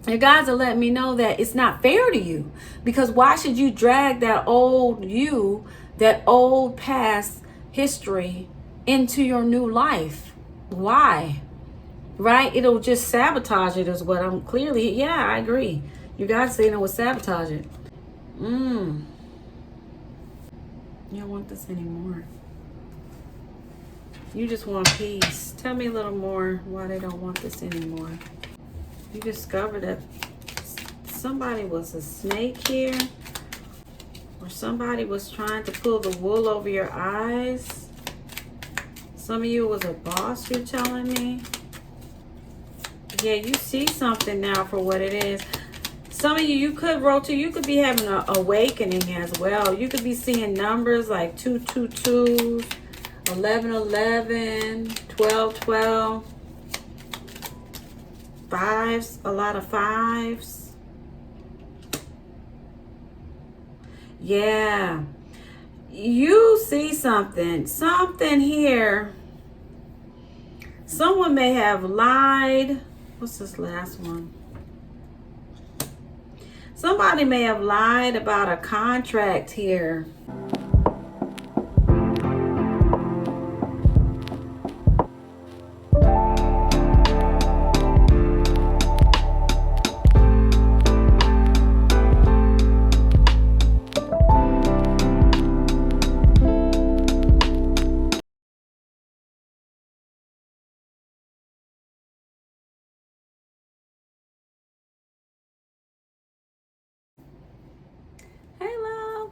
Your guys are letting me know that it's not fair to you, because why should you drag that old you, that old past history into your new life? Why? Right? It'll just sabotage it, is what I'm clearly. Yeah, I agree. You guys saying it will sabotage it. You don't want this anymore. You just want peace. Tell me a little more why they don't want this anymore. You discovered that somebody was a snake here, or somebody was trying to pull the wool over your eyes. Some of you was a boss, you're telling me. Yeah, you see something now for what it is. Some of you, you could rotate. You could be having an awakening as well. You could be seeing numbers like 222, 1111, 1212, fives, a lot of fives. Yeah. You see something here. Someone may have lied. What's this last one? Somebody may have lied about a contract here. Hello,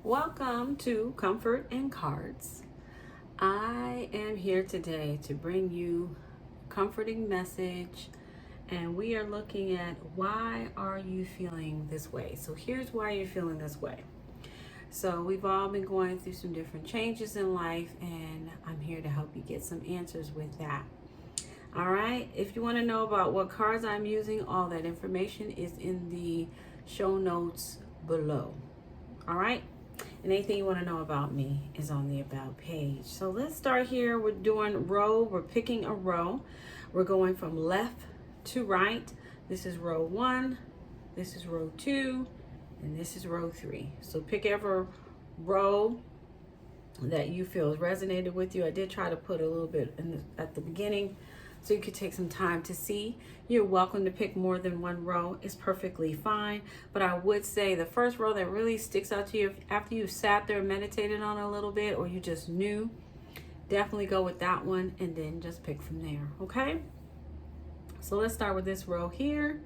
welcome to Comfort and Cards. I am here today to bring you a comforting message, and we are looking at why are you feeling this way. So here's why you're feeling this way. So we've all been going through some different changes in life, and I'm here to help you get some answers with that. All right, if you want to know about what cards I'm using, all that information is in the show notes below. All right, and anything you want to know about me is on the about page. So let's start here. We're doing row. We're picking a row. We're going from left to right. This is row 1, this is row 2, and this is row 3. So pick ever row that you feel resonated with you. I did try to put a little bit at the beginning so you could take some time to see. You're welcome to pick more than one row. It's perfectly fine. But I would say the first row that really sticks out to you after you've sat there and meditated on it a little bit, or you just knew, definitely go with that one and then just pick from there, okay? So let's start with this row here.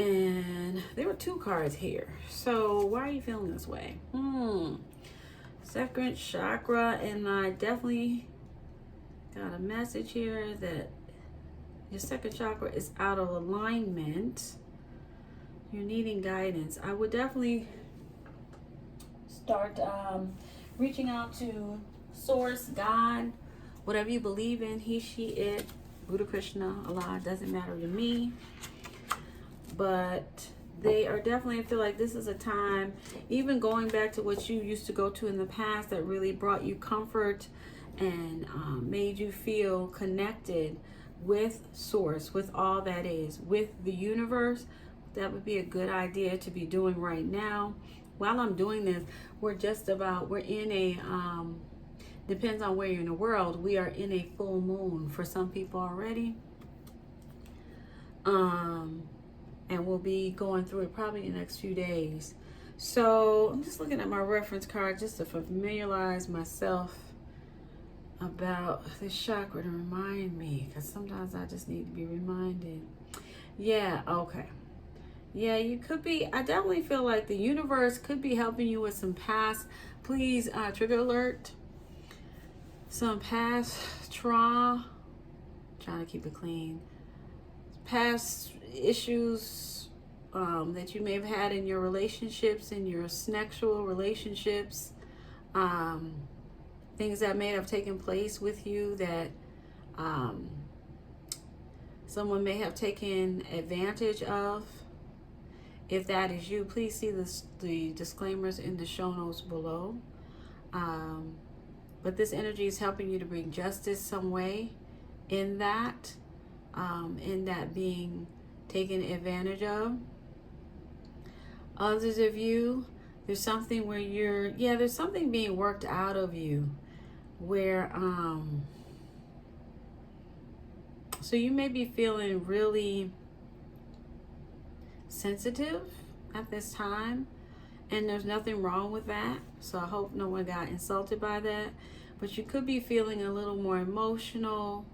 And there were 2 cards here. So why are you feeling this way? Second chakra, and I definitely got a message here that your second chakra is out of alignment. You're needing guidance. I would definitely start reaching out to Source, God, whatever you believe in, He, She, It, Buddha, Krishna, Allah, doesn't matter to me. But they are definitely, I feel like this is a time, even going back to what you used to go to in the past that really brought you comfort and made you feel connected with Source, with all that is, with the universe. That would be a good idea to be doing right now. While I'm doing this, we're in a, depends on where you're in the world, we are in a full moon for some people already. And we'll be going through it probably in the next few days. So I'm just looking at my reference card just to familiarize myself about this chakra to remind me, because sometimes I just need to be reminded. Yeah, okay. Yeah, you could be, I definitely feel like the universe could be helping you with some past, please, trigger alert, some past trauma, trying to keep it clean, past issues that you may have had in your relationships, in your sexual relationships, things that may have taken place with you that someone may have taken advantage of. If that is you, please see the disclaimers in the show notes below. But this energy is helping you to bring justice some way in that being taken advantage of. Others of you, there's something where there's something being worked out of you where, so you may be feeling really sensitive at this time, and there's nothing wrong with that. So I hope no one got insulted by that, but you could be feeling a little more emotional.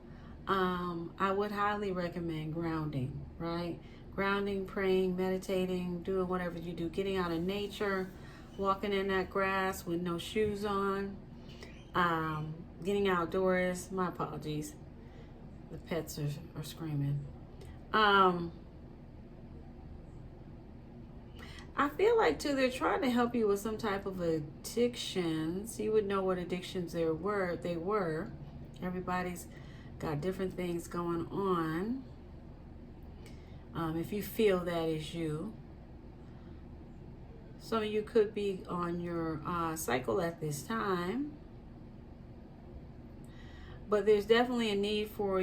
I would highly recommend grounding, right? Grounding, praying, meditating, doing whatever you do, getting out of nature, walking in that grass with no shoes on, getting outdoors. My apologies. The pets are screaming. I feel like too, they're trying to help you with some type of addictions. You would know what addictions they were. Everybody's got different things going on. If you feel that is you. So you could be on your cycle at this time. But there's definitely a need for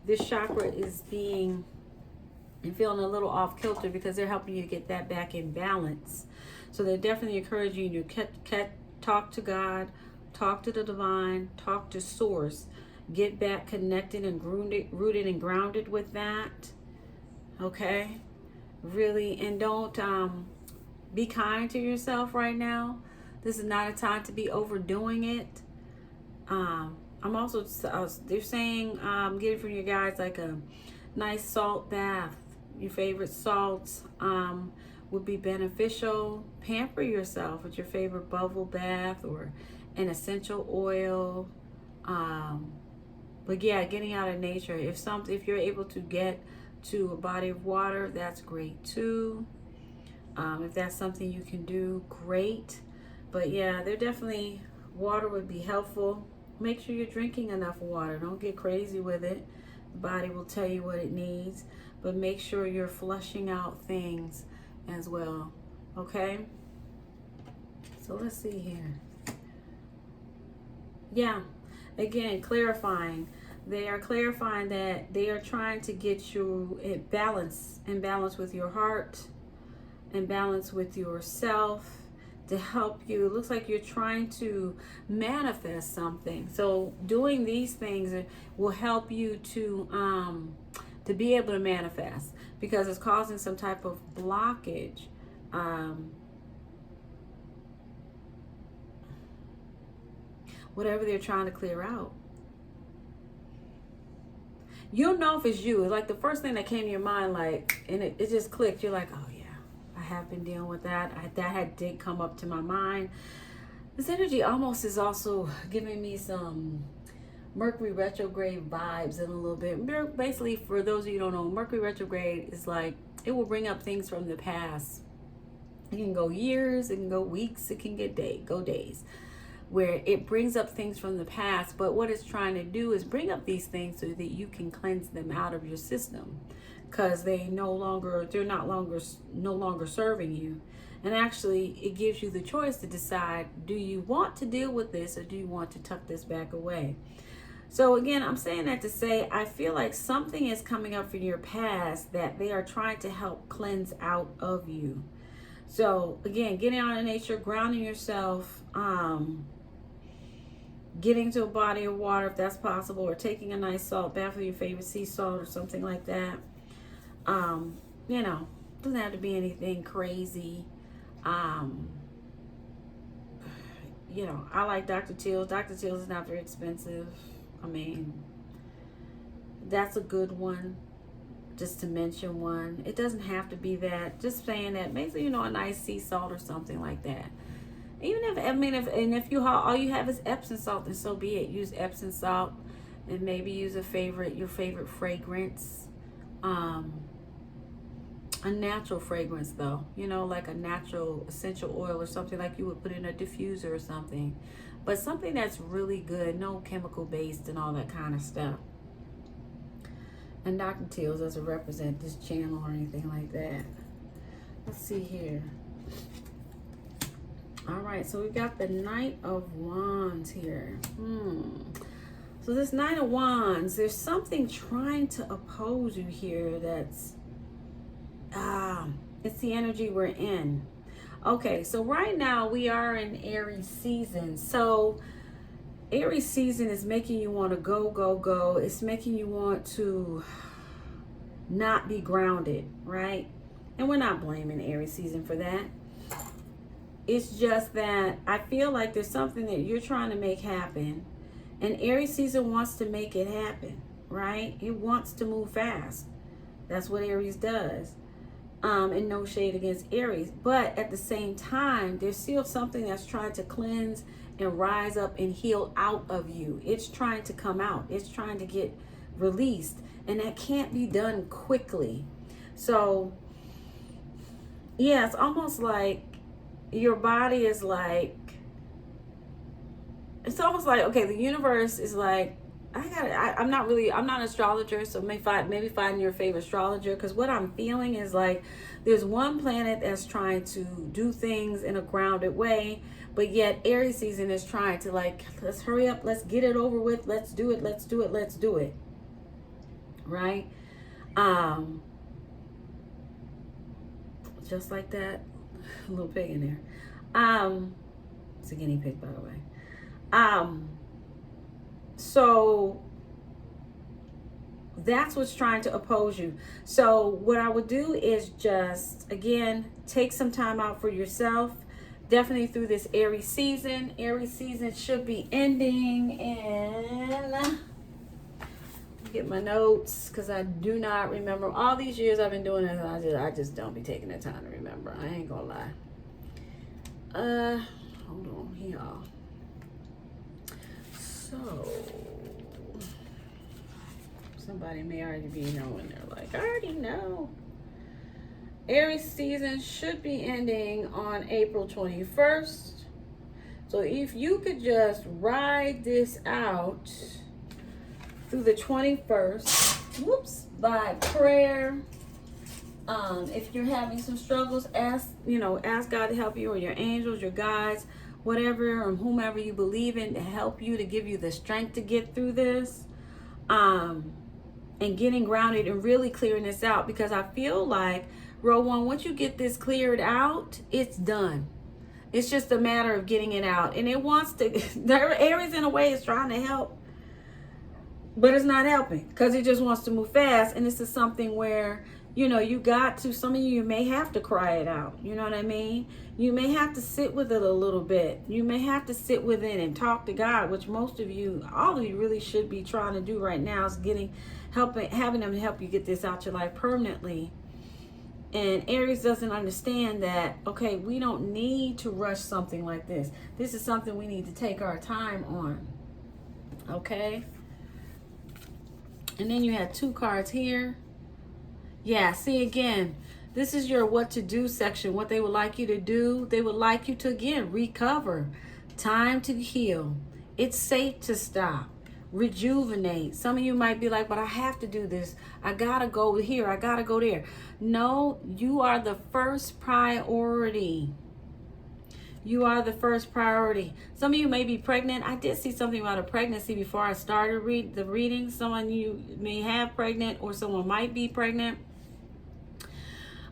this chakra is being and feeling a little off kilter because they're helping you get that back in balance. So they're definitely encouraging you to talk to God, talk to the divine, talk to source, get back connected and rooted and grounded with that. Okay? Really, and don't be kind to yourself right now. This is not a time to be overdoing it. I'm also, they're saying, get it from your guys like a nice salt bath. Your favorite salts would be beneficial. Pamper yourself with your favorite bubble bath or an essential oil. But yeah, getting out of nature. If you're able to get to a body of water, that's great too. If that's something you can do, great. But yeah, water would be helpful. Make sure you're drinking enough water. Don't get crazy with it. The body will tell you what it needs, but make sure you're flushing out things as well. Okay? So let's see here. Yeah, again, clarifying. They are clarifying that they are trying to get you in balance with your heart, in balance with yourself, to help you. It looks like you're trying to manifest something. So doing these things will help you to be able to manifest, because it's causing some type of blockage. Whatever they're trying to clear out. You'll know if it's you. It's like the first thing that came to your mind, like, and it just clicked. You're like, oh yeah, I have been dealing with that. Did come up to my mind. This energy almost is also giving me some Mercury retrograde vibes in a little bit. Basically, for those of you who don't know, Mercury retrograde is like, it will bring up things from the past. It can go years, it can go weeks, it can go days, where it brings up things from the past. But what it's trying to do is bring up these things so that you can cleanse them out of your system, because they're no longer serving you. And actually, it gives you the choice to decide, do you want to deal with this or do you want to tuck this back away? So again, I'm saying that to say, I feel like something is coming up from your past that they are trying to help cleanse out of you. So again, getting out of nature, grounding yourself, getting to a body of water if that's possible, or taking a nice salt bath with your favorite sea salt or something like that. Doesn't have to be anything crazy. I like Dr. Teal's. Dr. Teal's is not very expensive. I mean, that's a good one, just to mention one. It doesn't have to be that. Just saying that, maybe, a nice sea salt or something like that. Even if all you have is Epsom salt, then so be it. Use Epsom salt, and maybe use your favorite fragrance. A natural fragrance though, like a natural essential oil or something like you would put in a diffuser or something. But something that's really good, no chemical based and all that kind of stuff. And Dr. Teal's doesn't represent this channel or anything like that. Let's see here. All right, so we got the Knight of Wands here. So this Knight of Wands, there's something trying to oppose you here that's it's the energy we're in. Okay, so right now we are in Aries season. So Aries season is making you want to go, go, go. It's making you want to not be grounded, right? And we're not blaming Aries season for that. It's just that I feel like there's something that you're trying to make happen, and Aries season wants to make it happen, right? It wants to move fast. That's what Aries does. And no shade against Aries, but at the same time, there's still something that's trying to cleanse and rise up and heal out of you. It's trying to come out. It's trying to get released, and that can't be done quickly. So yeah, it's almost like your body is like, it's almost like, okay, the universe is like, I'm not an astrologer, so maybe find your favorite astrologer, because what I'm feeling is like there's one planet that's trying to do things in a grounded way, but yet Aries season is trying to like, let's hurry up, let's get it over with, let's do it, let's do it, let's do it. Right? Just like that, a little pig in there. It's a guinea pig, by the way. So that's what's trying to oppose you. So what I would do is just, again, take some time out for yourself. Definitely through this Aries season. Aries season should be ending in, get my notes, because I do not remember. All these years I've been doing this, I just don't be taking the time to remember. I ain't gonna lie. Hold on here. So somebody may already be knowing. They're like, I already know. Aries season should be ending on April 21st. So if you could just ride this out through the 21st, by prayer. If you're having some struggles, ask God to help you, or your angels, your guides, whatever, or whomever you believe in, to help you, to give you the strength to get through this, and getting grounded and really clearing this out. Because I feel like, row one, once you get this cleared out, it's done. It's just a matter of getting it out. And it wants to, Aries in a way is trying to help, but it's not helping, because it just wants to move fast. And this is something where, you got to, some of you may have to cry it out. You know what I mean? You may have to sit with it a little bit. You may have to sit with it and talk to God, which most of you, all of you really should be trying to do right now, is having them help you get this out your life permanently. And Aries doesn't understand that, okay, we don't need to rush something like this. This is something we need to take our time on. Okay? And then you had 2 cards here. Yeah, see, again, this is your what to do section. What they would like you to do. They would like you to, again, recover. Time to heal. It's safe to stop. Rejuvenate. Some of you might be like, but I have to do this. I gotta go here. I gotta go there. No, you are the first priority. You are the first priority. Some of you may be pregnant. I did see something about a pregnancy before I started the reading. Someone you may have pregnant, or someone might be pregnant.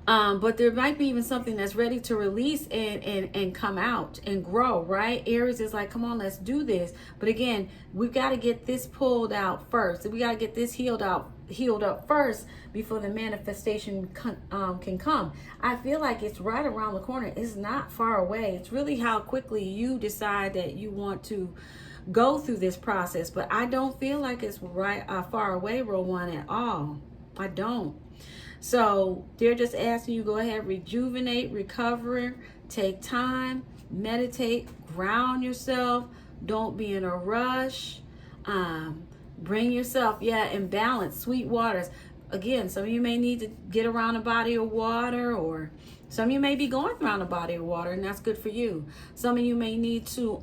But there might be even something that's ready to release and come out and grow, right? Aries is like, come on, let's do this. But again, we've got to get this pulled out first. We got to get this healed up first before the manifestation can come. I feel like it's right around the corner. It's not far away. It's really how quickly you decide that you want to go through this process. But I don't feel like it's right far away, row one, at all. I don't. So they're just asking you, go ahead, rejuvenate, recover, take time, meditate, ground yourself. Don't be in a rush. Bring yourself, in balance, sweet waters. Again, some of you may need to get around a body of water, or some of you may be going around a body of water, and that's good for you. Some of you may need to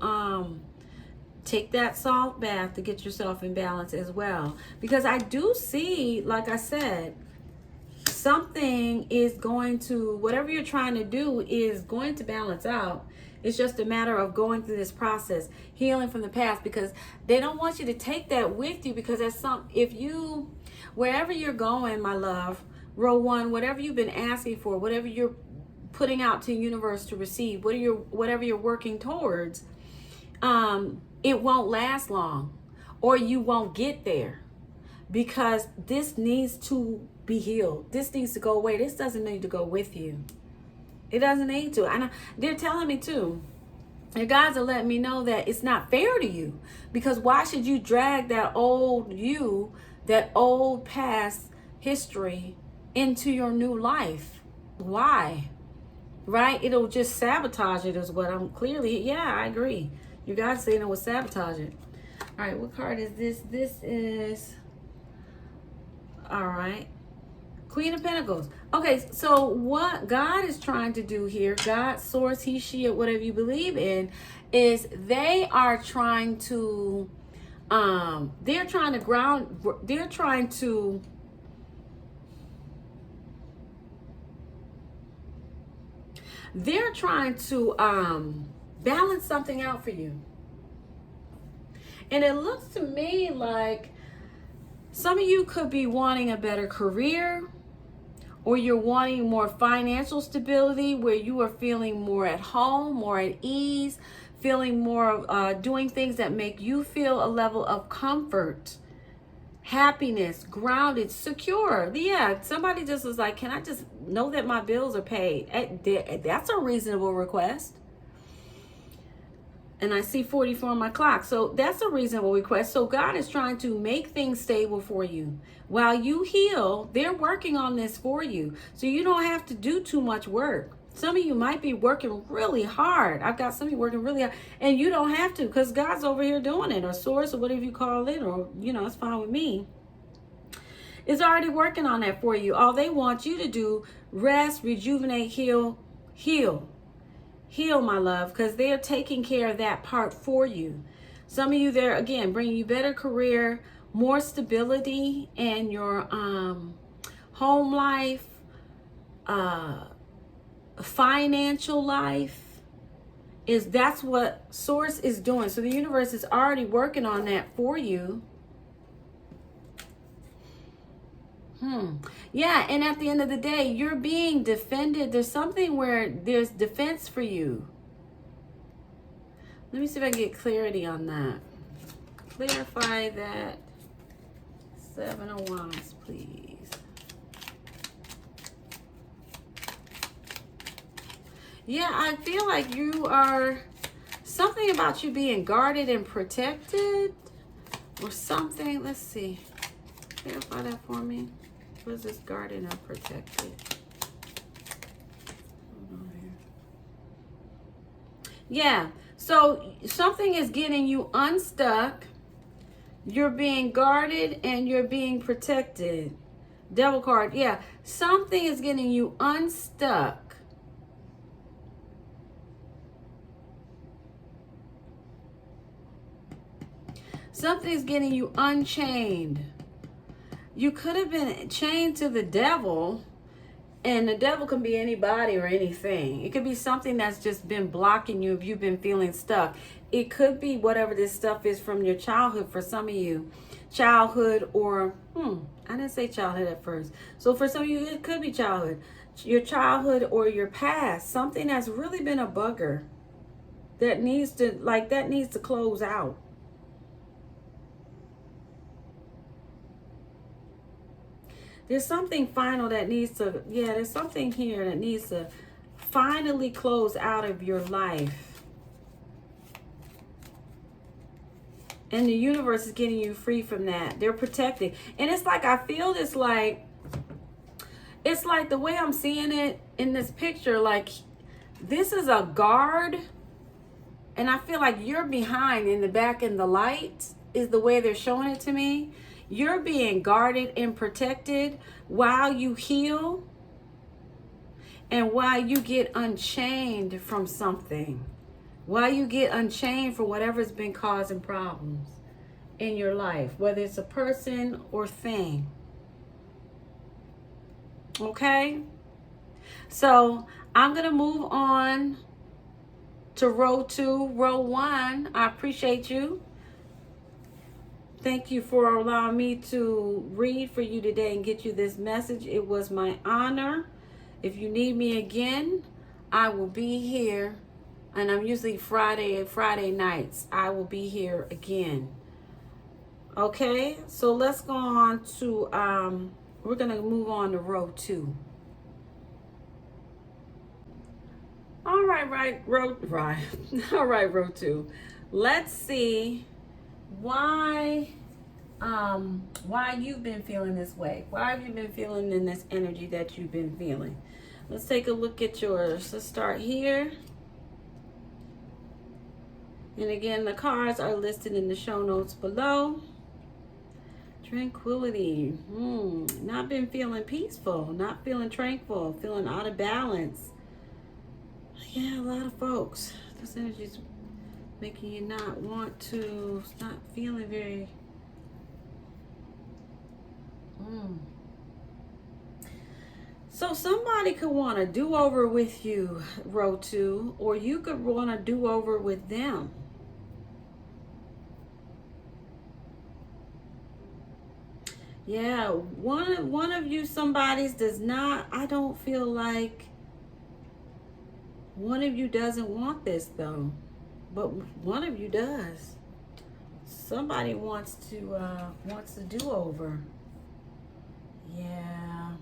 take that salt bath to get yourself in balance as well. Because I do see, like I said, something is going to, whatever you're trying to do is going to balance out. It's just a matter of going through this process, healing from the past, because they don't want you to take that with you. Because wherever you're going, my love, row 1, whatever you've been asking for, whatever you're putting out to the universe to receive, whatever you're working towards, it won't last long, or you won't get there, because this needs to be healed. This needs to go away. This doesn't need to go with you. It doesn't need to. And they're telling me too. The guys are letting me know that it's not fair to you, because why should you drag that old you, that old past history into your new life? Why? Right? It'll just sabotage it, is what I'm clearly. Yeah, I agree. You guys saying it will sabotage it. All right, what card is this? This is, all right, Queen of Pentacles. Okay, so what God is trying to do here, God, source, he, she, whatever you believe in, is they are trying to, they're trying to balance something out for you. And it looks to me like some of you could be wanting a better career, or you're wanting more financial stability where you are feeling more at home, more at ease, feeling more doing things that make you feel a level of comfort, happiness, grounded, secure. Yeah, somebody just was like, can I just know that my bills are paid? That's a reasonable request. And I see 44 on my clock. So that's a reasonable request. So God is trying to make things stable for you. While you heal, they're working on this for you. So you don't have to do too much work. Some of you might be working really hard. I've got some of you working really hard. And you don't have to, because God's over here doing it. Or source, or whatever you call it. Or, it's fine with me. It's already working on that for you. All they want you to do, rest, rejuvenate, heal. Heal, my love, because they're taking care of that part for you. Some of you, they're, again, bringing you better career, more stability in your home life, financial life. That's what source is doing. So the universe is already working on that for you. Yeah, and at the end of the day, you're being defended. There's something where there's defense for you. Let me see if I can get clarity on that. Clarify that. 7 of Wands, please. Yeah, I feel like you are, something about you being guarded and protected or something. Let's see. Clarify that for me. What is this, guarded and protected? Hold on here. Yeah, so something is getting you unstuck. You're being guarded and you're being protected. Devil card, yeah. Something is getting you unstuck. Something's getting you unchained. You could have been chained to the devil, and the devil can be anybody or anything. It could be something that's just been blocking you if you've been feeling stuck. It could be whatever this stuff is from your childhood for some of you. Childhood or, I didn't say childhood at first. So for some of you, it could be childhood. Your childhood or your past. Something that's really been a bugger that needs to close out. There's something final that needs to, there's something here that needs to finally close out of your life. And the universe is getting you free from that. They're protecting. And it's like, I feel this like, it's like the way I'm seeing it in this picture, like this is a guard. And I feel like you're behind in the back in the light is the way they're showing it to me. You're being guarded and protected while you heal and while you get unchained from something. While you get unchained from whatever's been causing problems in your life, whether it's a person or thing. Okay? So I'm going to move on to row 2, row 1. I appreciate you. Thank you for allowing me to read for you today and get you this message. It was my honor. If you need me again, I will be here. And I'm usually Friday nights. I will be here again. Okay, so let's go on to, we're going to move on to row 2. All right, row 2. Let's see why you've been feeling this way. Why have you been feeling in this energy that you've been feeling? Let's take a look at yours. Let's start here. And again, the cards are listed in the show notes below. Tranquility. Not been feeling peaceful, not feeling tranquil, feeling out of balance. Yeah, a lot of folks. This energy's making you not want to, not feeling very. So somebody could want to do over with you, row 2, or you could want to do over with them. Yeah, one of you somebody's does not, I don't feel like one of you doesn't want this though, but one of you does. Somebody wants to do over. Yeah.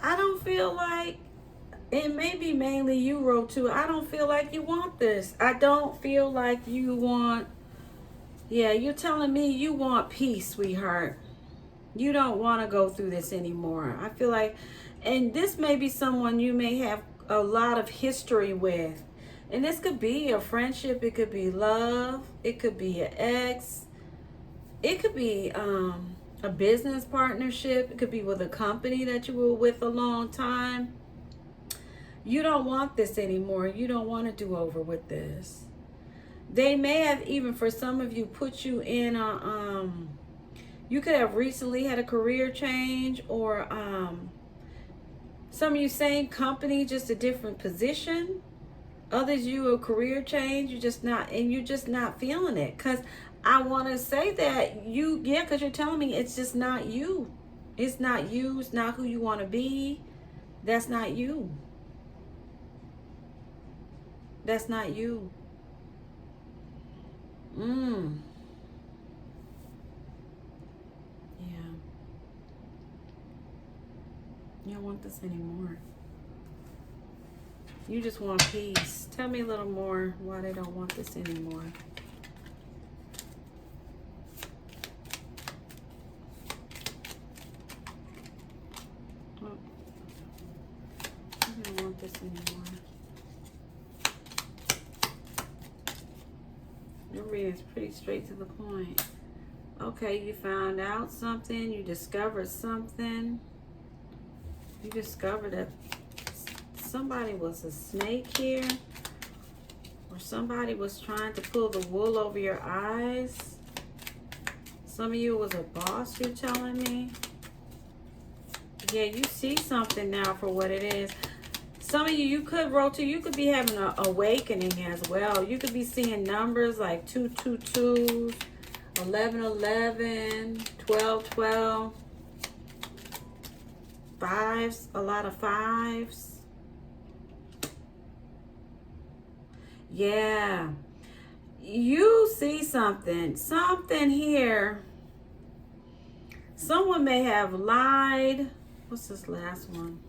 I don't feel like, it may be mainly you, row 2. I don't feel like you want this. I don't feel like you want, yeah, you're telling me you want peace, sweetheart. You don't want to go through this anymore. I feel like, and this may be someone you may have a lot of history with. And this could be a friendship. It could be love. It could be an ex. It could be a business partnership. It could be with a company that you were with a long time. You don't want this anymore. You don't want to do over with this. They may have, even for some of you, put you in a, you could have recently had a career change, or some of you same company, just a different position. Others, you a career change, you're just not feeling it. Because I want to say that because you're telling me it's just not you. It's not you. It's not who you want to be. That's not you. That's not you. Yeah. You don't want this anymore. You just want peace. Tell me a little more why they don't want this anymore. Oh. You don't want this anymore. Your reading is pretty straight to the point. Okay, you found out something. You discovered something. You discovered that somebody was a snake here, or somebody was trying to pull the wool over your eyes. Some of you was a boss, you're telling me. Yeah, you see something now for what it is. Some of you could rotate. You could be having an awakening as well. You could be seeing numbers like 222, 1111, 1212, fives, a lot of fives. Yeah. You see something here. Someone may have lied. What's this last one?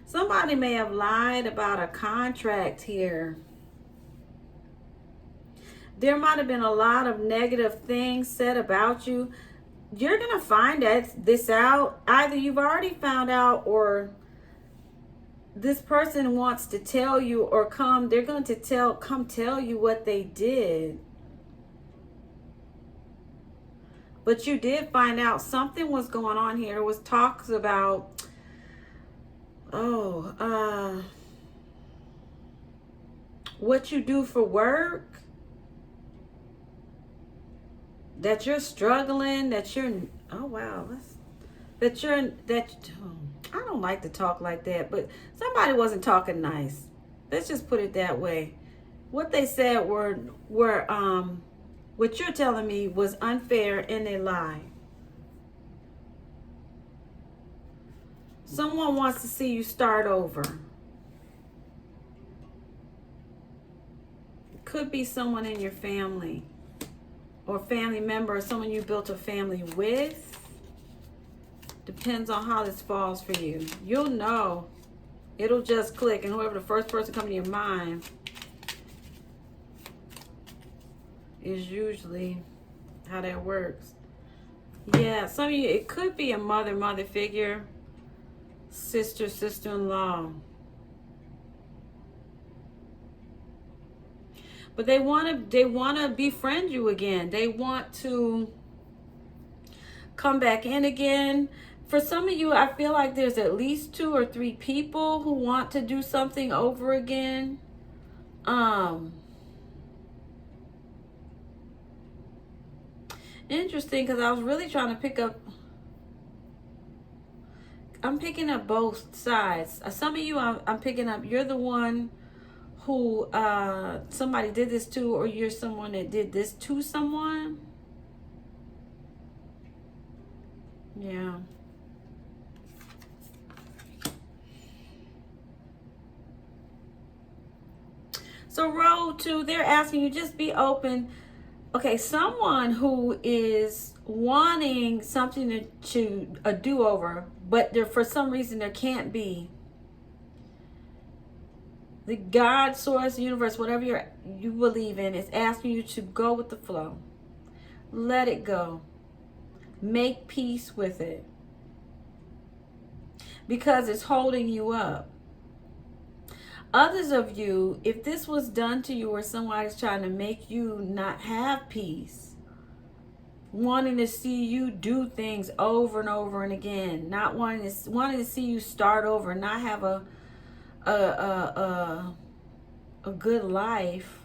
Somebody may have lied about a contract here. There might have been a lot of negative things said about you. You're going to find this out. Either you've already found out, or this person wants to tell you, or they're going to come tell you what they did. But you did find out something was going on here. It was talks about, what you do for work, that you're struggling, I don't like to talk like that, but somebody wasn't talking nice. Let's just put it that way. What they said were what you're telling me was unfair and a lie. Someone wants to see you start over. It could be someone in your family or family member or someone you built a family with. Depends on how this falls for you. You'll know. It'll just click, and whoever the first person comes to your mind is usually how that works. Yeah, some of you, it could be a mother figure, sister-in-law. But they want to befriend you again. They want to come back in again. For some of you, I feel like there's at least 2 or 3 people who want to do something over again. Interesting, because I was really trying to pick up. I'm picking up both sides. Some of you, I'm picking up. You're the one who somebody did this to, or you're someone that did this to someone. Yeah. So row 2, they're asking you just be open. Okay, someone who is wanting something to a do-over, but there for some reason there can't be. The God, source, universe, whatever you believe in, is asking you to go with the flow. Let it go. Make peace with it. Because it's holding you up. Others of you, if this was done to you or somebody's trying to make you not have peace, wanting to see you do things over and over and again, not wanting to see you start over, not have a good life,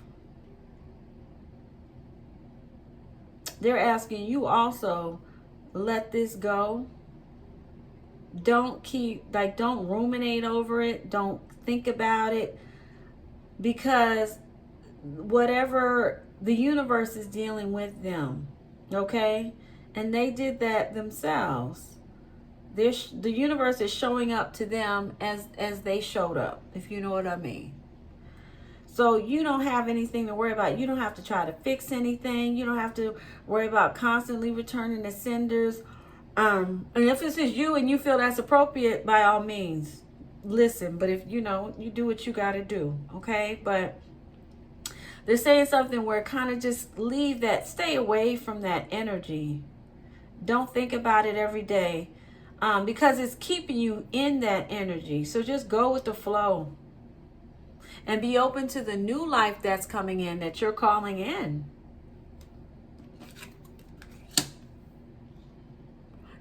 they're asking you also, let this go. Don't don't ruminate over it. Don't think about it, because whatever the universe is dealing with them, okay? And they did that themselves. The universe is showing up to them as they showed up, if you know what I mean. So you don't have anything to worry about. You don't have to try to fix anything. You don't have to worry about constantly returning the senders. And if this is you and you feel that's appropriate, by all means, listen. But if you do what you got to do, okay? But they're saying something where kind of just leave that, stay away from that energy. Don't think about it every day, because it's keeping you in that energy. So just go with the flow and be open to the new life that's coming in, that you're calling in.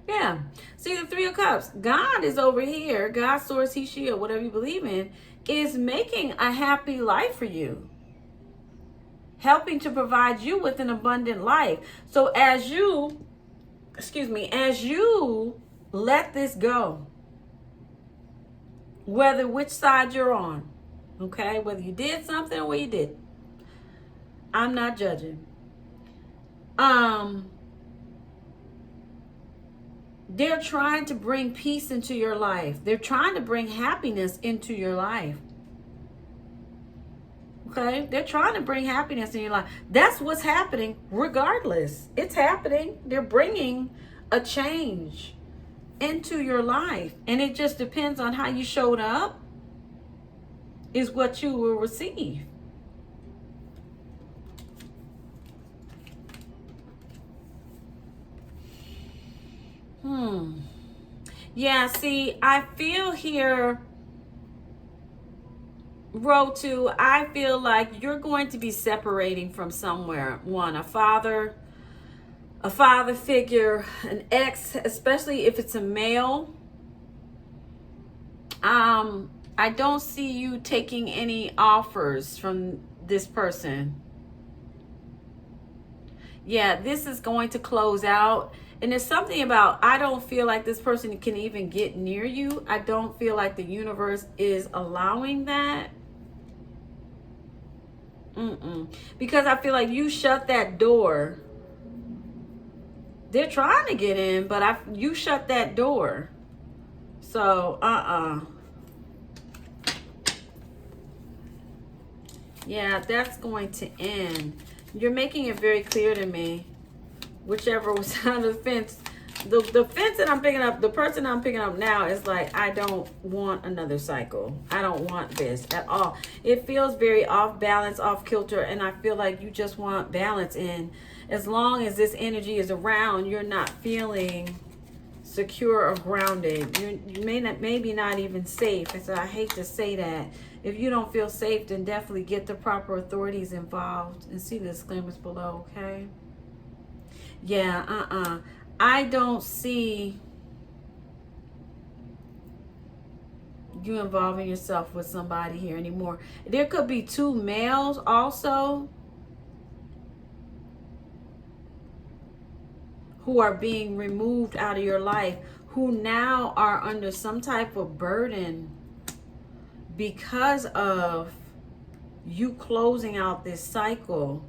Yeah. See, the 3 of Cups. God is over here. God, source, he, she, or whatever you believe in, is making a happy life for you. Helping to provide you with an abundant life. So as you let this go, whether which side you're on, okay, whether you did something or you didn't, I'm not judging. They're trying to bring peace into your life. They're trying to bring happiness into your life. Okay? They're trying to bring happiness in your life. That's what's happening regardless. It's happening. They're bringing a change into your life. And it just depends on how you showed up is what you will receive. Yeah, see, I feel here, row 2, I feel like you're going to be separating from somewhere. One, a father figure, an ex, especially if it's a male. I don't see you taking any offers from this person. Yeah, this is going to close out. And there's something about, I don't feel like this person can even get near you. I don't feel like the universe is allowing that. Because I feel like you shut that door. They're trying to get in, but you shut that door. So, yeah, that's going to end. You're making it very clear to me. Whichever was on the fence. The fence that I'm picking up, the person I'm picking up now is like, I don't want another cycle. I don't want this at all. It feels very off balance, off kilter, and I feel like you just want balance in. As long as this energy is around, you're not feeling secure or grounded. You maybe not even safe. And so I hate to say that. If you don't feel safe, then definitely get the proper authorities involved and see the disclaimers below, okay? Yeah, I don't see you involving yourself with somebody here anymore. There could be two males also who are being removed out of your life, who now are under some type of burden because of you closing out this cycle.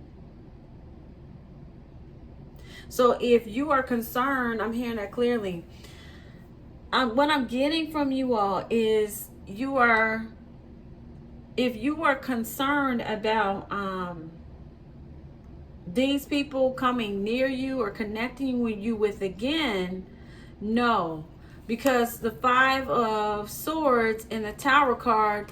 So if you are concerned, I'm hearing that clearly. What I'm getting from you all is if you are concerned about these people coming near you or connecting with you with again, no. Because the Five of Swords and the Tower card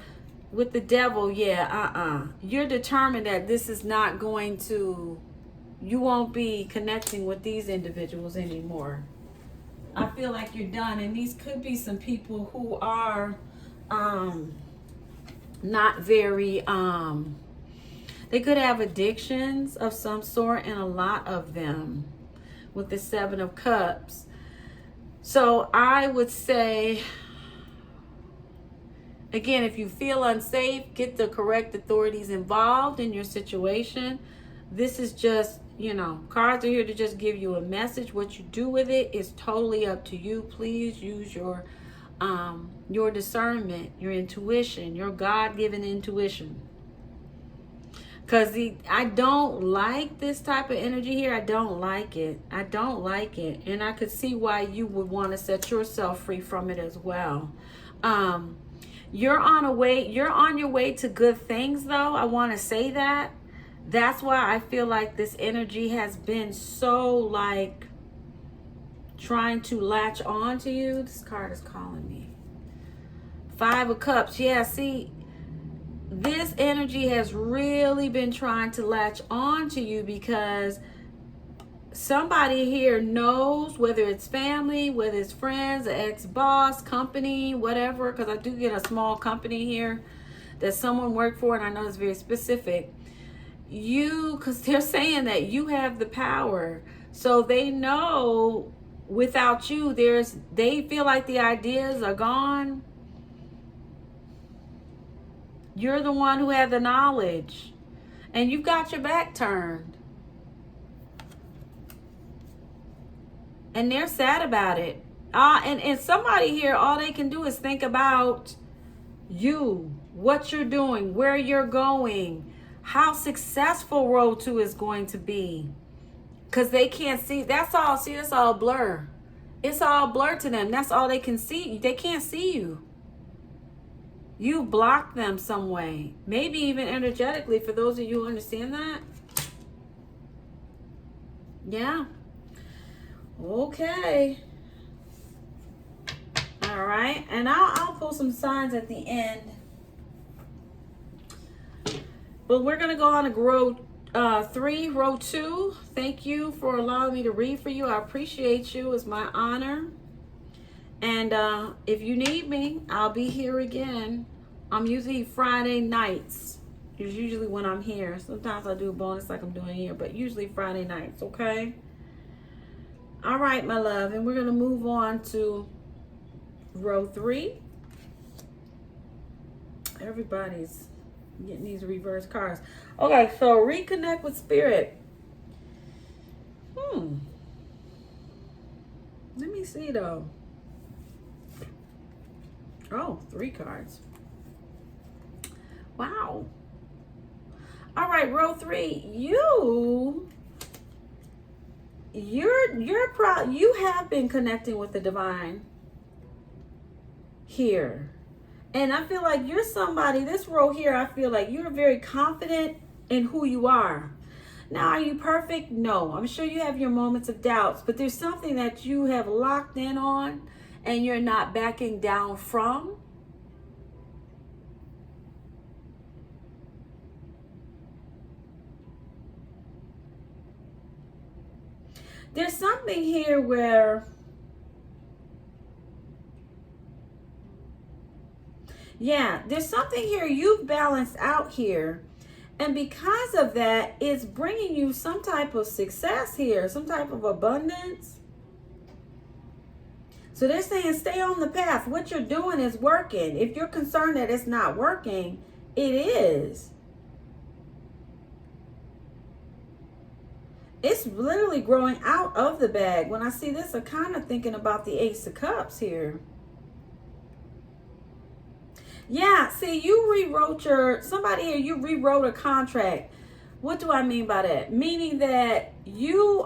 with the Devil, you're determined that this is not going to, you won't be connecting with these individuals anymore. I feel like you're done. And these could be some people who are not very, they could have addictions of some sort, and a lot of them with the Seven of Cups. So I would say, again, if you feel unsafe, get the correct authorities involved in your situation. This is just, cards are here to just give you a message. What you do with it is totally up to you. Please use your discernment, your intuition, your God-given intuition. Because I don't like this type of energy here. I don't like it. I don't like it. And I could see why you would want to set yourself free from it as well. You're on your way to good things, though. I want to say that. That's why I feel like this energy has been so, like, trying to latch on to you. This card is calling me. Five of Cups. Yeah, see, this energy has really been trying to latch on to you because somebody here knows, whether it's family, whether it's friends, an ex-boss, company, whatever, because I do get a small company here that someone worked for, and I know it's very specific. Because they're saying that you have the power. So they know without you, they feel like the ideas are gone. You're the one who had the knowledge, and you've got your back turned. And they're sad about it. And somebody here, all they can do is think about you, what you're doing, where you're going, how successful road 2 is going to be. Because they can't see. That's all blur. It's all blur to them. That's all they can see. They can't see you. You block them some way. Maybe even energetically, for those of you who understand that. Yeah. Okay. All right. And I'll pull some signs at the end. But we're going to go on to row 2. Thank you for allowing me to read for you. I appreciate you. It's my honor. And if you need me, I'll be here again. I'm usually Friday nights. It's usually when I'm here. Sometimes I do a bonus like I'm doing here, but usually Friday nights, okay? All right, my love. And we're going to move on to row 3. Everybody's getting these reverse cards. Okay, so reconnect with spirit. Let me see, though. Oh, 3 cards. Wow. All right, row 3. You're proud. You have been connecting with the divine here. And I feel like you're somebody, this row here, I feel like you're very confident in who you are. Now, are you perfect? No. I'm sure you have your moments of doubts, but there's something that you have locked in on and you're not backing down from. There's something here where, yeah, there's something here you've balanced out here. And because of that, it's bringing you some type of success here, some type of abundance. So they're saying stay on the path. What you're doing is working. If you're concerned that it's not working, it is. It's literally growing out of the bag. When I see this, I'm kind of thinking about the Ace of Cups here. Yeah, see, you rewrote somebody here, you rewrote a contract. What do I mean by that? Meaning that you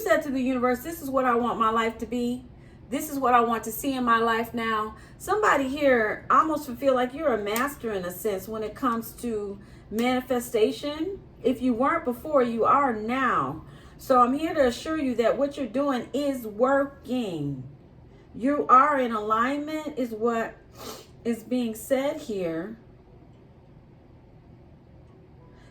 said to the universe, this is what I want my life to be. This is what I want to see in my life now. Somebody here almost feel like you're a master in a sense when it comes to manifestation. If you weren't before, you are now. So I'm here to assure you that what you're doing is working. You are in alignment is what is being said here.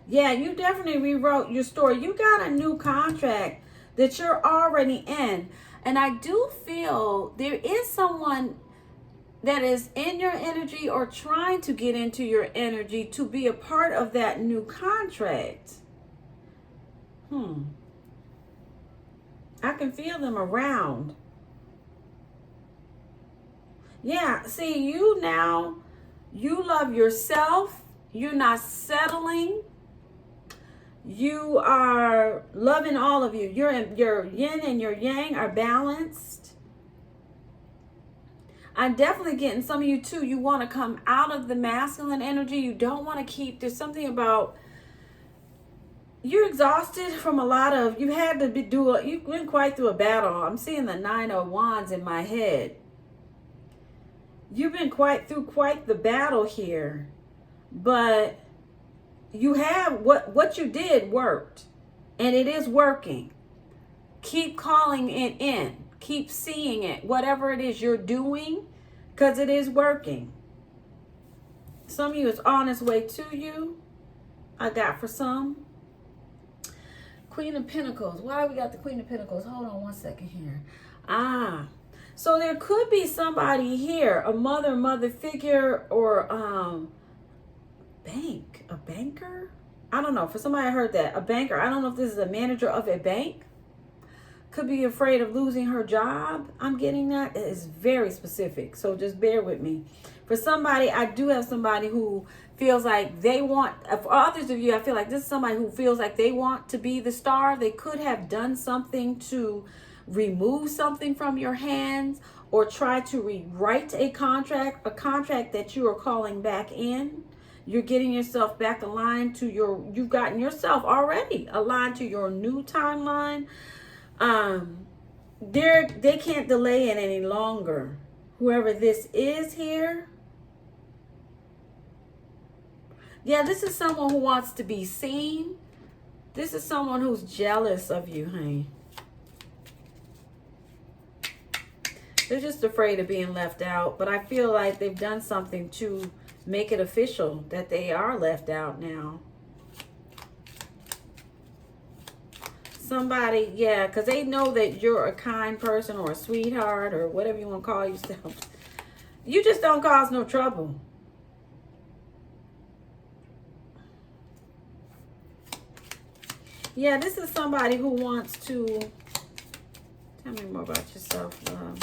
Yeah, you definitely rewrote your story. You got a new contract that you're already in. And I do feel there is someone that is in your energy or trying to get into your energy to be a part of that new contract. I can feel them around. Yeah, see, you love yourself. You're not settling. You are loving all of you. Your yin and your yang are balanced. I'm definitely getting some of you too. You want to come out of the masculine energy. You don't want to keep, there's something about, you're exhausted from a lot of, you had to you've been quite through a battle. I'm seeing the 9 of Wands in my head. You've been through quite the battle here. But you have, what you did worked. And it is working. Keep calling it in. Keep seeing it. Whatever it is you're doing, because it is working. Some of you is on its way to you. I got for some. Queen of Pentacles. Why we got the Queen of Pentacles? Hold on one second here. So there could be somebody here, a mother figure, or a banker. I don't know. For somebody I heard that, a banker. I don't know if this is a manager of a bank. Could be afraid of losing her job. I'm getting that. It is very specific. So just bear with me. For somebody, I do have somebody who feels like they want, for others of you, I feel like this is somebody who feels like they want to be the star. They could have done something to remove something from your hands or try to rewrite a contract that you are calling back in. You're getting yourself back aligned to you've gotten yourself already aligned to your new timeline. They can't delay it any longer. Whoever this is here. Yeah, this is someone who wants to be seen. This is someone who's jealous of you, honey. They're just afraid of being left out. But I feel like they've done something to make it official that they are left out now. Somebody, yeah, because they know that you're a kind person or a sweetheart or whatever you want to call yourself. You just don't cause no trouble. Yeah, this is somebody who wants to... Tell me more about yourself, love.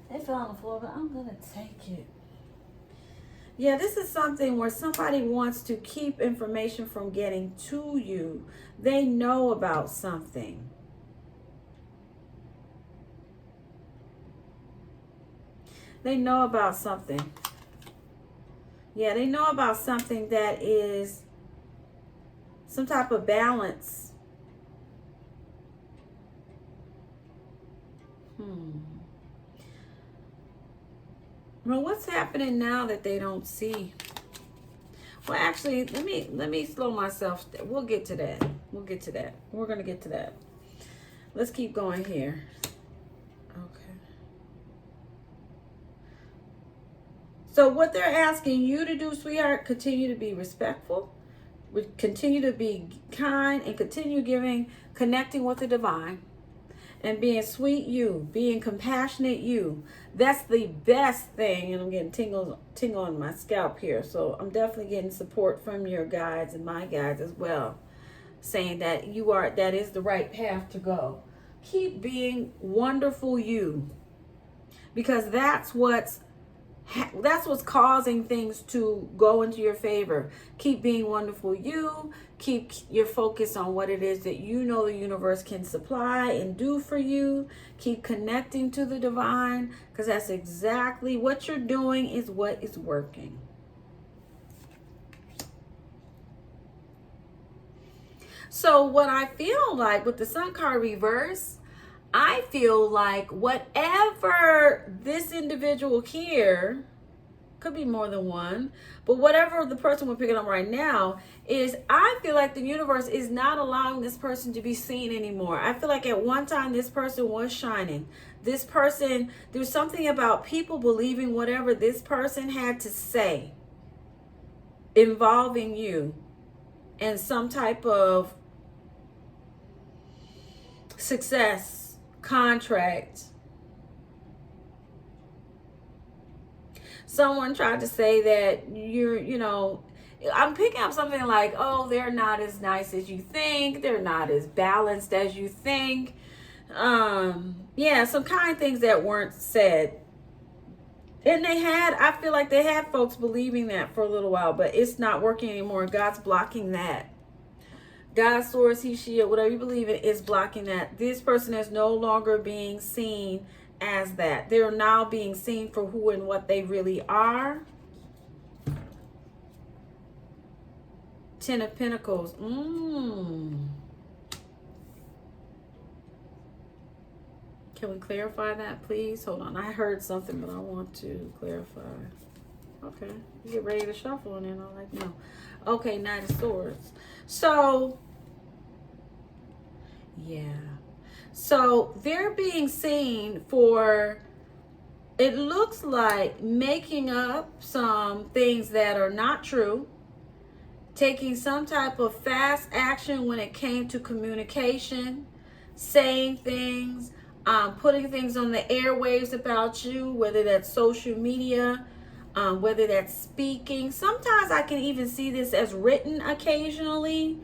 They fell on the floor, but I'm going to take it. Yeah, this is something where somebody wants to keep information from getting to you. They know about something. They know about something. Yeah, they know about something that is some type of balance. Well, what's happening now that they don't see? Well, actually, let me slow myself. We'll get to that. We'll get to that. We're going to get to that. Let's keep going here. Okay. So what they're asking you to do, sweetheart, continue to be respectful, continue to be kind, and continue connecting with the divine, and being sweet you, being compassionate you. That's the best thing. And I'm getting tingle on my scalp here. So I'm definitely getting support from your guides and my guides as well, saying that that is the right path to go. Keep being wonderful you, because that's what's causing things to go into your favor. Keep being wonderful you. Keep your focus on what it is that you know the universe can supply and do for you. Keep connecting to the divine, because that's exactly what you're doing is what is working. So what I feel like with the Sun card reverse, I feel like whatever this individual here, could be more than one, but whatever the person we're picking up right now is, I feel like the universe is not allowing this person to be seen anymore. I feel like at one time this person was shining. This person, there's something about people believing whatever this person had to say involving you and some type of success, contract. Someone tried to say that I'm picking up something like, oh, they're not as nice as you think. They're not as balanced as you think. Yeah, some kind of things that weren't said. And I feel like they had folks believing that for a little while, but it's not working anymore. God's blocking that. God, source, he, she, whatever you believe in, is blocking that. This person is no longer being seen as that. They're now being seen for who and what they really are. Ten of Pentacles. Can we clarify that, please? Hold on. I heard something, but I want to clarify. Okay. You get ready to shuffle, and then I'm like, no. Okay, Knight of Swords. So, yeah. So, they're being seen for, it looks like, making up some things that are not true. Taking some type of fast action when it came to communication. Saying things. Putting things on the airwaves about you, whether that's social media, whether that's speaking. Sometimes I can even see this as written occasionally,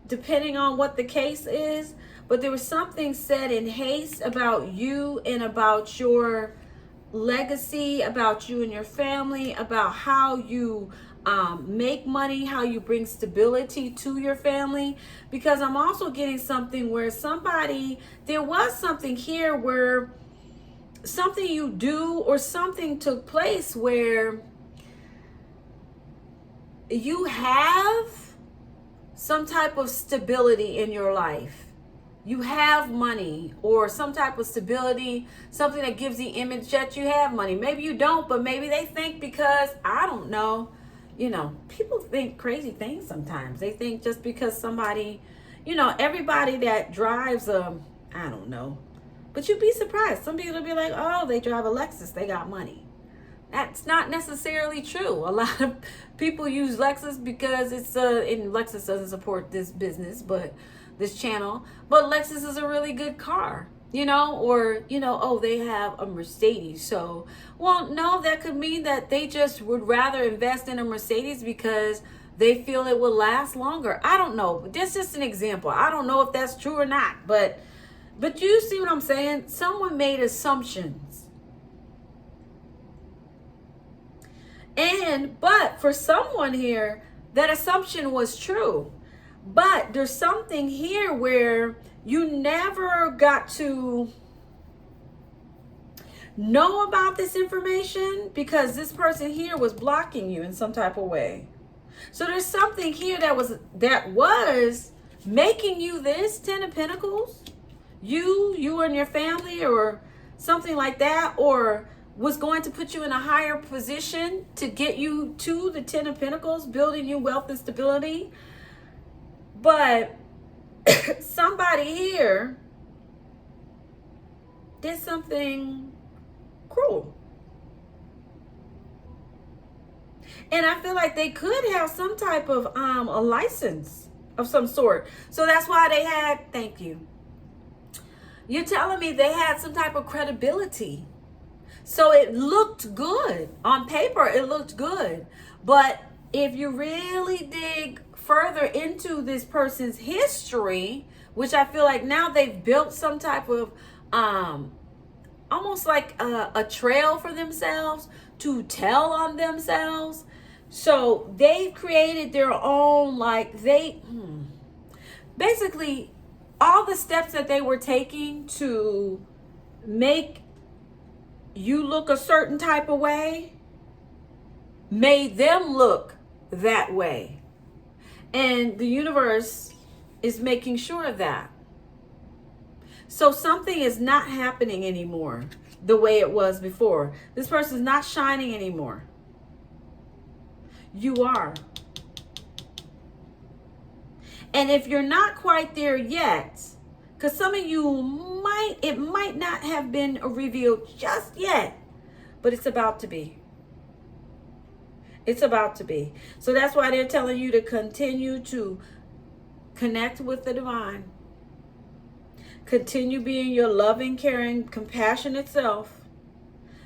depending on what the case is. But there was something said in haste about you and about your legacy, about you and your family, about how you make money, how you bring stability to your family. Because I'm also getting something where there was something here where something you do or something took place where you have some type of stability in your life. You have money or some type of stability, something that gives the image that you have money. Maybe you don't, but maybe they think, because I don't know. People think crazy things sometimes. They think just because somebody, everybody that drives I don't know. But you'd be surprised. Some people will be like, oh, they drive a Lexus, they got money. That's not necessarily true. A lot of people use Lexus because and Lexus doesn't support this business, but this channel. But Lexus is a really good car. Oh, they have a Mercedes. So, well, no, that could mean that they just would rather invest in a Mercedes because they feel it will last longer. I don't know. But this is just an example. I don't know if that's true or not. But you see what I'm saying? Someone made assumptions. But for someone here, that assumption was true. But there's something here where you never got to know about this information because this person here was blocking you in some type of way. So there's something here that was making you this 10 of Pentacles. You and your family or something like that, or was going to put you in a higher position to get you to the 10 of Pentacles, building you wealth and stability. But somebody here did something cruel. And I feel like they could have some type of a license of some sort. So that's why they had, thank you. You're telling me they had some type of credibility. So it looked good. On paper, it looked good. But if you really dig further into this person's history, which I feel like now they've built some type of almost like a trail for themselves to tell on themselves. So they've created their own, like basically all the steps that they were taking to make you look a certain type of way made them look that way. And the universe is making sure of that. So something is not happening anymore the way it was before. This person's not shining anymore. You are. And if you're not quite there yet, because some of you it might not have been revealed just yet, but it's about to be. It's about to be. So that's why they're telling you to continue to connect with the divine. Continue being your loving, caring, compassionate self,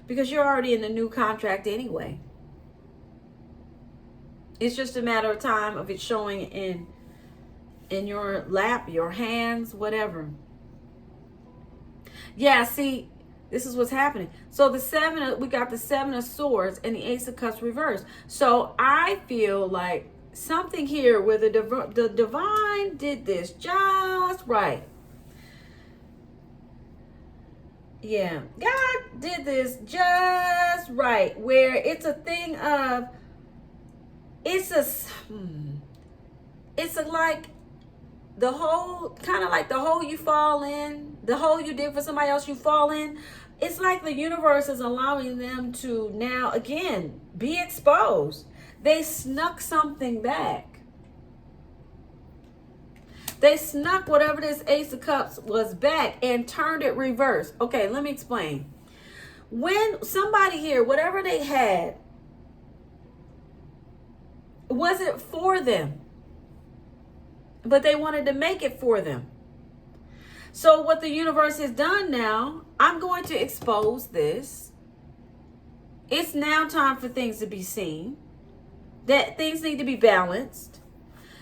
because you're already in a new contract anyway. It's just a matter of time of it showing in your lap, your hands, whatever. Yeah, see, this is what's happening. So we got the 7 of Swords and the Ace of Cups reversed. So I feel like something here where the divine did this just right. Yeah, God did this just right, where it's a thing of, it's like the hole, kind of like the hole you fall in, the hole you dig for somebody else you fall in. It's like the universe is allowing them to now, again, be exposed. They snuck something back. They snuck whatever this Ace of Cups was back and turned it reverse. Okay, let me explain. When somebody here, whatever they had, wasn't for them, but they wanted to make it for them. So what the universe has done now, I'm going to expose this. It's now time for things to be seen. That things need to be balanced.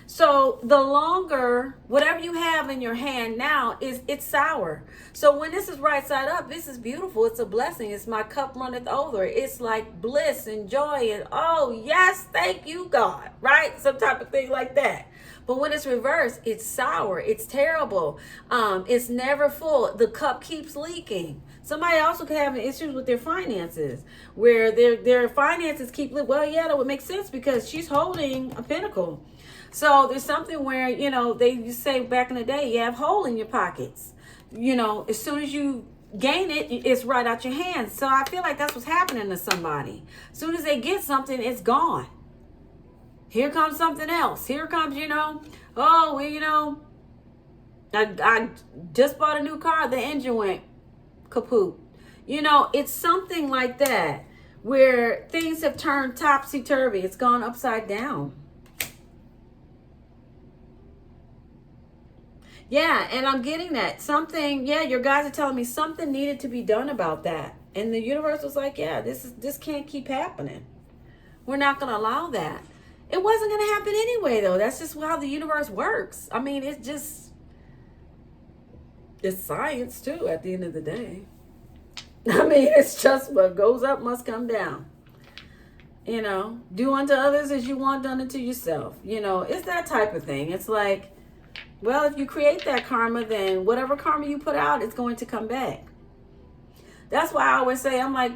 So the longer, whatever you have in your hand now, it's sour. So when this is right side up, this is beautiful. It's a blessing. It's my cup runneth over. It's like bliss and joy and, oh, yes, thank you, God, right? Some type of thing like that. But when it's reversed, it's sour. It's terrible. It's never full. The cup keeps leaking. Somebody also could have issues with their finances, where their finances keep leaking. Well, yeah, that would make sense because she's holding a pentacle. So there's something where, they used to say back in the day, you have hole in your pockets. As soon as you gain it, it's right out your hands. So I feel like that's what's happening to somebody. As soon as they get something, it's gone. Here comes something else. Here comes, I just bought a new car. The engine went kaput. It's something like that where things have turned topsy-turvy. It's gone upside down. Yeah, and I'm getting that. Something, your guys are telling me something needed to be done about that. And the universe was like, this can't keep happening. We're not going to allow that. It wasn't going to happen anyway, though. That's just how the universe works. I mean, it's science, too, at the end of the day. I mean, it's just what goes up must come down. Do unto others as you want done unto yourself. It's that type of thing. It's like, well, if you create that karma, then whatever karma you put out, it's going to come back. That's why I always say, I'm like,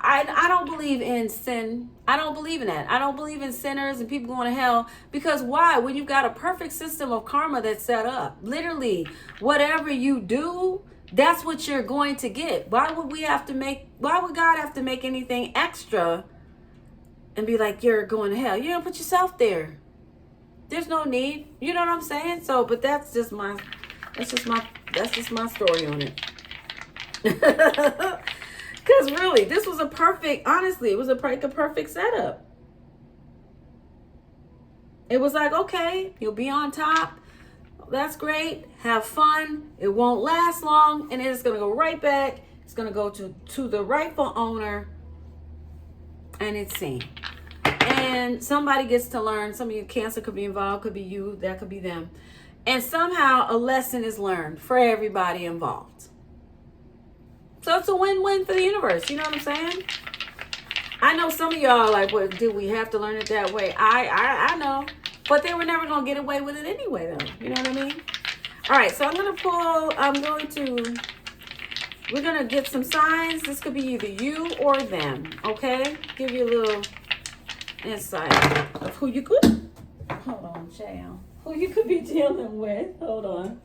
I don't believe in sin. I don't believe in that. I don't believe in sinners and people going to hell. Because why? When you've got a perfect system of karma that's set up, literally, whatever you do, that's what you're going to get. Why would God have to make anything extra and be like, you're going to hell? You don't put yourself there. There's no need. You know what I'm saying? So, but that's just my story on it. Because really, this was honestly, it was a perfect setup. It was like, okay, you'll be on top. That's great. Have fun. It won't last long. And it's going to go right back. It's going to go to the rightful owner. And it's seen. And somebody gets to learn. Some of your cancer could be involved. Could be you. That could be them. And somehow a lesson is learned for everybody involved. So it's a win-win for the universe. You know what I'm saying? I know some of y'all are like, well, do we have to learn it that way? I know. But they were never going to get away with it anyway, though. You know what I mean? All right, so we're going to get some signs. This could be either you or them, okay? Give you a little insight of who you could, hold on, child. Who you could be dealing with. Hold on.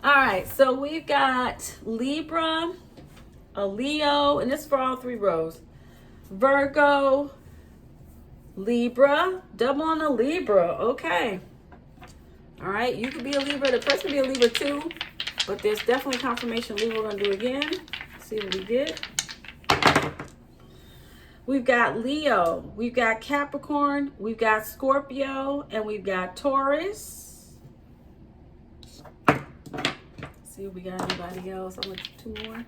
All right, so we've got Libra, a Leo, and this is for all three rows. Virgo, Libra, double on a Libra. Okay. All right, you could be a Libra. The person could be a Libra too, but there's definitely confirmation Libra. We're going to do it again. See what we get. We've got Leo, we've got Capricorn, we've got Scorpio, and we've got Taurus. See if we got anybody else. I'm going to do two more.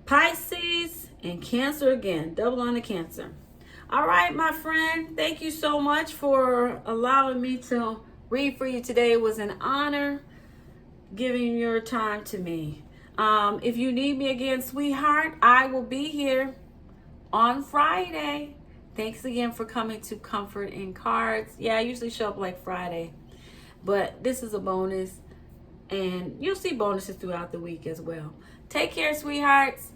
Pisces and Cancer again. Double on the Cancer. All right, my friend. Thank you so much for allowing me to read for you today. It was an honor giving your time to me. If you need me again, sweetheart, I will be here on Friday. Thanks again for coming to Comfort and Cards. Yeah, I usually show up like Friday, but this is a bonus, and you'll see bonuses throughout the week as well. Take care, sweethearts.